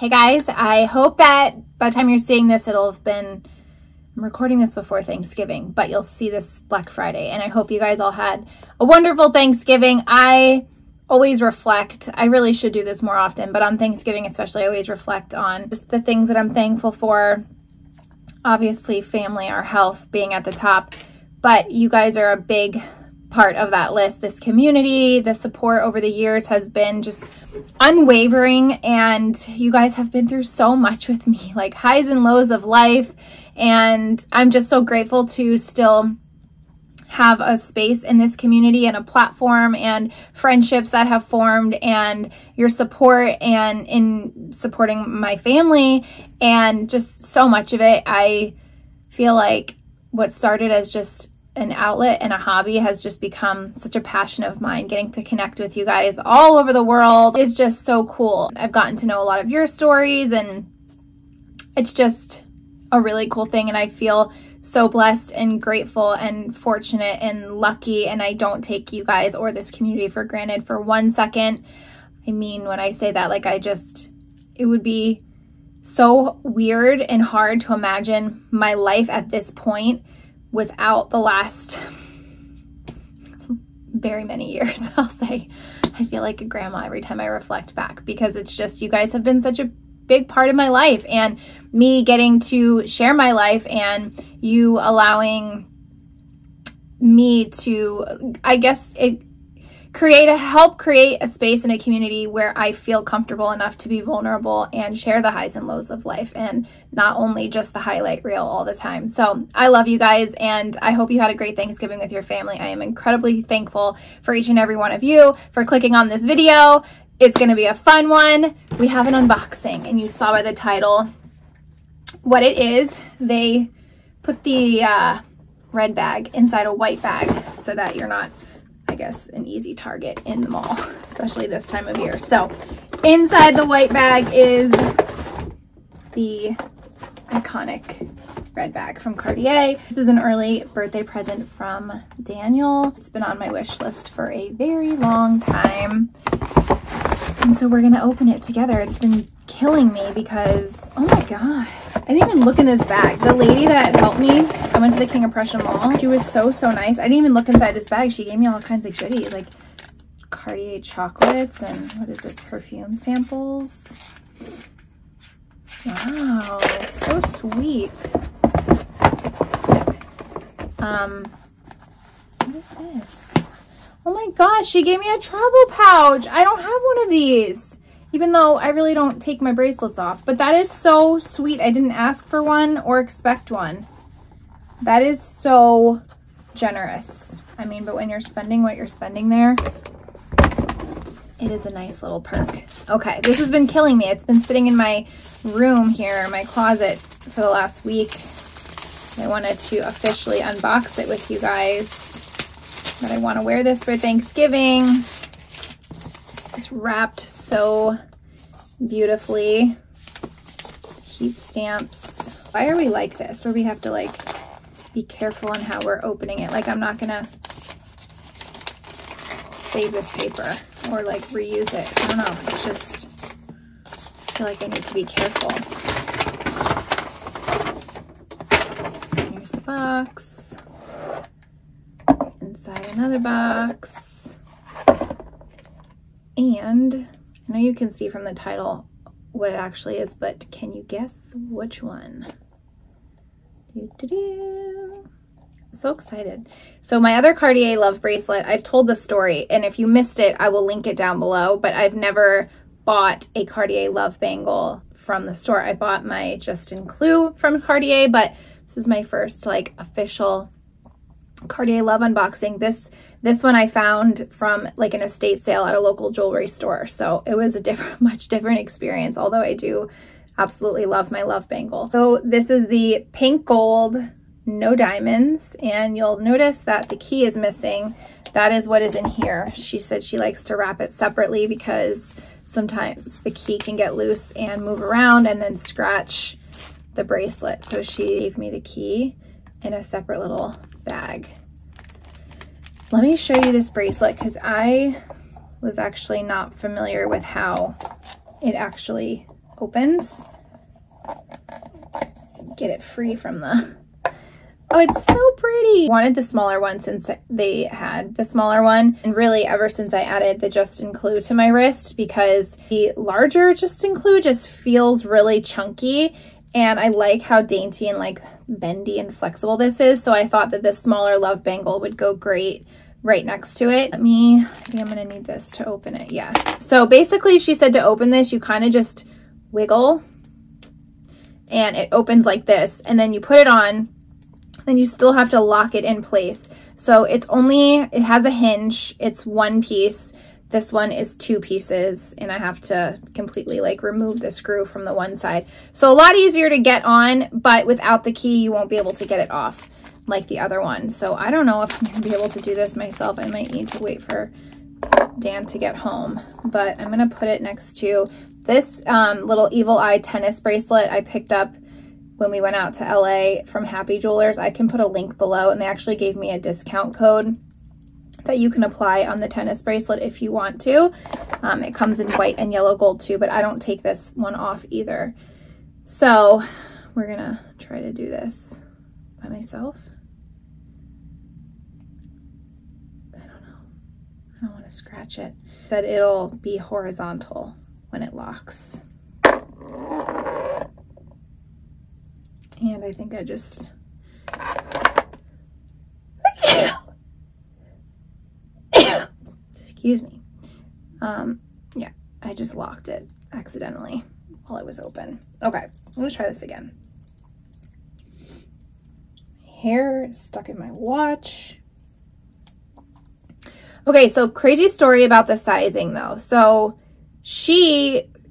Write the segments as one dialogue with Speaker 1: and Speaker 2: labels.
Speaker 1: Hey guys, I hope that by the time you're seeing this, it'll have been, I'm recording this before Thanksgiving, but you'll see this Black Friday. And I hope you guys all had a wonderful Thanksgiving. I always reflect, I really should do this more often, but on Thanksgiving especially, I always reflect on just the things that I'm thankful for. Obviously, family, our health being at the top, but you guys are a big part of that list. This community, the support over the years has been just unwavering, and you guys have been through so much with me, like highs and lows of life, and I'm just so grateful to still have a space in this community and a platform and friendships that have formed, and your support and in supporting my family, and just so much of it. I feel like what started as just an outlet and a hobby has just become such a passion of mine. Getting to connect with you guys all over the world is just so cool. I've gotten to know a lot of your stories, and it's just a really cool thing, and I feel so blessed and grateful and fortunate and lucky, and I don't take you guys or this community for granted for 1 second. I mean, when I say that, like, it would be so weird and hard to imagine my life at this point without the last very many years. I'll say I feel like a grandma every time I reflect back, because it's just, you guys have been such a big part of my life, and me getting to share my life and you allowing me to, I guess, help create a space in a community where I feel comfortable enough to be vulnerable and share the highs and lows of life, and not only just the highlight reel all the time. So I love you guys, and I hope you had a great Thanksgiving with your family. I am incredibly thankful for each and every one of you for clicking on this video. It's going to be a fun one. We have an unboxing, and you saw by the title what it is. They put the red bag inside a white bag so that you're not, I guess, an easy target in the mall, especially this time of year. So inside the white bag is the iconic red bag from Cartier. This is an early birthday present from Daniel. It's been on my wish list for a very long time, and so we're gonna open it together. It's been killing me because, oh my god, I didn't even look in this bag. The lady that helped me, I went to the King of Prussia Mall. She was so nice. I didn't even look inside this bag. She gave me all kinds of goodies, like Cartier chocolates and, what is this, perfume samples. Wow, so sweet. What is this? Oh my gosh, she gave me a travel pouch. I don't have one of these, even though I really don't take my bracelets off, but that is so sweet. I didn't ask for one or expect one. That is so generous. I mean, but when you're spending what you're spending there, it is a nice little perk. Okay, this has been killing me. It's been sitting in my room here, my closet, for the last week. I wanted to officially unbox it with you guys. But I want to wear this for Thanksgiving. It's wrapped so beautifully. Heat stamps. Why are we like this, where we have to like be careful on how we're opening it? Like, I'm not gonna save this paper or like reuse it. I don't know. It's just, I feel like I need to be careful. Here's the box. Inside another box. And I know you can see from the title what it actually is, but can you guess which one? So excited. So my other Cartier love bracelet, I've told the story, and if you missed it, I will link it down below, but I've never bought a Cartier love bangle from the store. I bought my Justin Clue from Cartier, but this is my first like official Cartier love unboxing. This one I found from like an estate sale at a local jewelry store, so it was a much different experience, although I do absolutely love my love bangle. So this is the pink gold, no diamonds, and you'll notice that the key is missing. That is what is in here. She said she likes to wrap it separately because sometimes the key can get loose and move around and then scratch the bracelet. So she gave me the key in a separate little bag. Let me show you this bracelet, because I was actually not familiar with how it actually opens. Get it free from the... Oh, it's so pretty. Wanted the smaller one since they had the smaller one. And really ever since I added the Justin Clue to my wrist, because the larger Justin Clue just feels really chunky. And I like how dainty and like bendy and flexible this is. So I thought that this smaller love bangle would go great right next to it. I think I'm gonna need this to open it. Yeah. So basically she said to open this, you kind of just wiggle and it opens like this. And then you put it on. Then you still have to lock it in place. So it has a hinge. It's one piece. This one is two pieces, and I have to completely like remove the screw from the one side. So a lot easier to get on, but without the key, you won't be able to get it off like the other one. So I don't know if I'm gonna be able to do this myself. I might need to wait for Dan to get home, but I'm gonna put it next to this little Evil Eye tennis bracelet I picked up when we went out to LA from Happy Jewelers. I can put a link below, and they actually gave me a discount code that you can apply on the tennis bracelet if you want to. It comes in white and yellow gold too, but I don't take this one off either. So we're gonna try to do this by myself. I don't know. I don't want to scratch it. It said it'll be horizontal when it locks. And I think I just, excuse me. Yeah, I just locked it accidentally while it was open. Okay, I'm gonna try this again. Hair is stuck in my watch. Okay, so crazy story about the sizing though. So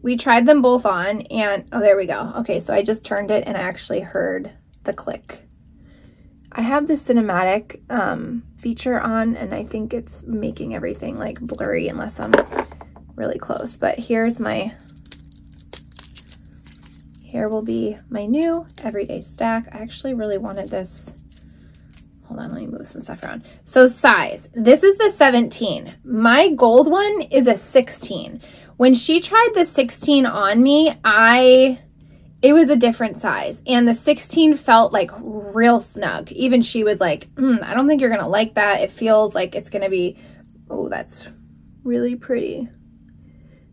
Speaker 1: we tried them both on and, oh, there we go. Okay, so I just turned it and I actually heard the click. I have the cinematic feature on, and I think it's making everything like blurry unless I'm really close. But here will be my new everyday stack. I actually really wanted this. Hold on, let me move some stuff around. So size, this is the 17. My gold one is a 16. When she tried the 16 on me, it was a different size, and the 16 felt like real snug. Even she was like, I don't think you're gonna like that. It feels like it's gonna be, oh, that's really pretty.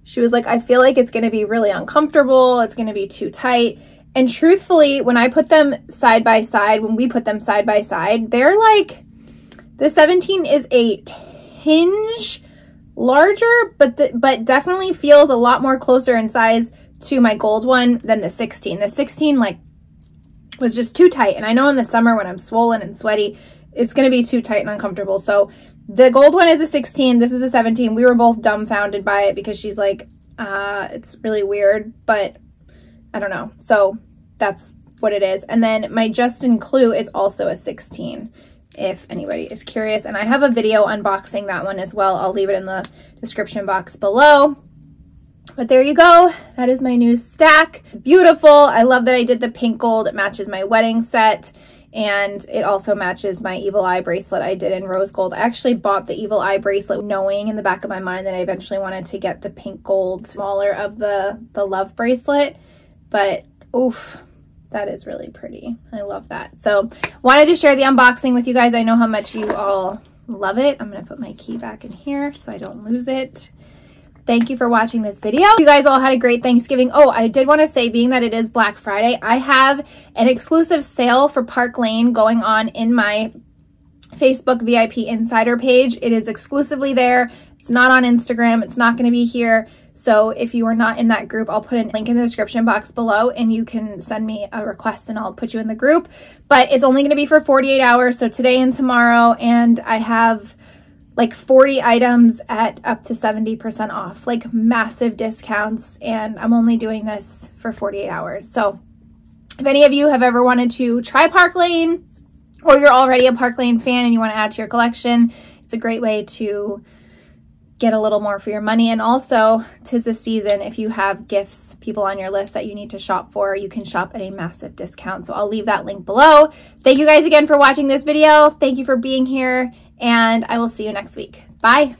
Speaker 1: She was like, I feel like it's gonna be really uncomfortable. It's gonna be too tight. And truthfully, when I put them side by side, when we put them side by side, they're like, the 17 is a tinge larger, but definitely feels a lot more closer in size to my gold one than the 16. The 16 like was just too tight, and I know in the summer when I'm swollen and sweaty, it's going to be too tight and uncomfortable. So the gold one is a 16, this is a 17. We were both dumbfounded by it because she's like, it's really weird, but I don't know. So that's what it is. And then my Justin Clue is also a 16. If anybody is curious, and I have a video unboxing that one as well. I'll leave it in the description box below. But there you go. That is my new stack. It's beautiful. I love that I did the pink gold. It matches my wedding set, and it also matches my Evil Eye bracelet I did in rose gold. I actually bought the Evil Eye bracelet knowing in the back of my mind that I eventually wanted to get the pink gold smaller of the love bracelet, but oof. That is really pretty. I love that. So wanted to share the unboxing with you guys. I know how much you all love it. I'm going to put my key back in here so I don't lose it. Thank you for watching this video. You guys all had a great Thanksgiving. Oh, I did want to say, being that it is Black Friday, I have an exclusive sale for Park Lane going on in my Facebook VIP Insider page. It is exclusively there. It's not on Instagram. It's not going to be here. So if you are not in that group, I'll put a link in the description box below, and you can send me a request and I'll put you in the group. But it's only going to be for 48 hours. So today and tomorrow, and I have like 40 items at up to 70% off, like massive discounts. And I'm only doing this for 48 hours. So if any of you have ever wanted to try Park Lane, or you're already a Park Lane fan and you want to add to your collection, it's a great way to get a little more for your money. And also, 'tis the season. If you have gifts, people on your list that you need to shop for, you can shop at a massive discount. So I'll leave that link below. Thank you guys again for watching this video. Thank you for being here, and I will see you next week. Bye.